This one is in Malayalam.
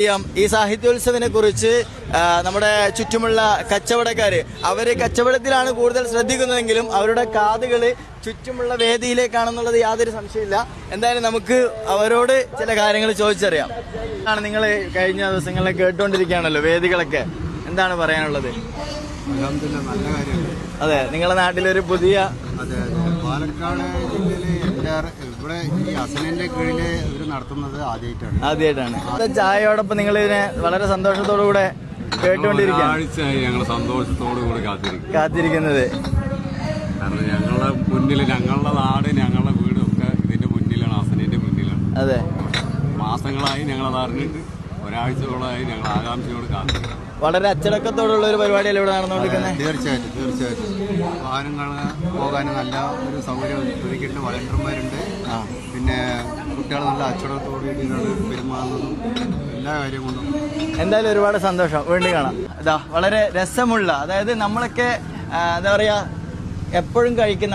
ഈ സാഹിത്യോത്സവിനെ കുറിച്ച് നമ്മുടെ ചുറ്റുമുള്ള കച്ചവടക്കാര് അവര് കച്ചവടത്തിലാണ് കൂടുതൽ ശ്രദ്ധിക്കുന്നതെങ്കിലും അവരുടെ കാതുകള് ചുറ്റുമുള്ള വേദിയിലേക്കാണെന്നുള്ളത് യാതൊരു സംശയമില്ല. എന്തായാലും നമുക്ക് അവരോട് ചില കാര്യങ്ങൾ ചോദിച്ചറിയാം. ആണ് നിങ്ങൾ കഴിഞ്ഞ ദിവസങ്ങളിൽ കേട്ടുകൊണ്ടിരിക്കുകയാണല്ലോ വേദികളൊക്കെ, എന്താണ് പറയാനുള്ളത്? നല്ല കാര്യമാണ്. അതെ, നിങ്ങളുടെ നാട്ടിലൊരു പുതിയ പാലക്കാട് ജില്ലയിലെ ഇവിടെ ഈ അസനിന്റെ കീഴില് ഇവര് നടത്തുന്നത് ആദ്യമായിട്ടാണ്. ചായയോടൊപ്പം നിങ്ങൾ ഇതിനെ വളരെ സന്തോഷത്തോടുകൂടെ കേട്ടുകൊണ്ടിരിക്കുകയാണ്. ഞങ്ങൾ സന്തോഷത്തോടുകൂടി കാത്തിരിക്കുന്നത്. കാരണം ഞങ്ങളുടെ മുന്നിൽ ഞങ്ങളുടെ നാട് ഞങ്ങളുടെ വീടും ഒക്കെ ഇതിന്റെ മുന്നിലാണ്, അസനിന്റെ മുന്നിലാണ്. അതെ, മാസങ്ങളായി ഞങ്ങളത് അറിഞ്ഞിട്ട് ഒരാഴ്ചയോളമായി ഞങ്ങൾ ആകാംക്ഷയോട് കാത്തിരിക്കും. വളരെ അച്ചടക്കത്തോടുള്ള ഒരു പരിപാടിയല്ലേ ഇവിടെ നടന്നുകൊണ്ടിരിക്കുന്നത്? തീർച്ചയായിട്ടും വാഹനങ്ങൾ പോകാൻ നല്ല ഒരു സൗകര്യം ഒരുക്കിയിട്ട് വളണ്ടിയർമാരുണ്ട്. പിന്നെ കുട്ടികൾ നല്ല അച്ചടക്കത്തോടുകൂടിയാണ് പെരുമാറുന്നതും എല്ലാ കാര്യം കൊണ്ടും. എന്തായാലും ഒരുപാട് സന്തോഷം, വീണ്ടും കാണാം. ഇതാ വളരെ രസമുള്ള, അതായത് നമ്മളൊക്കെ എന്താ പറയാ എപ്പോഴും കഴിക്കുന്ന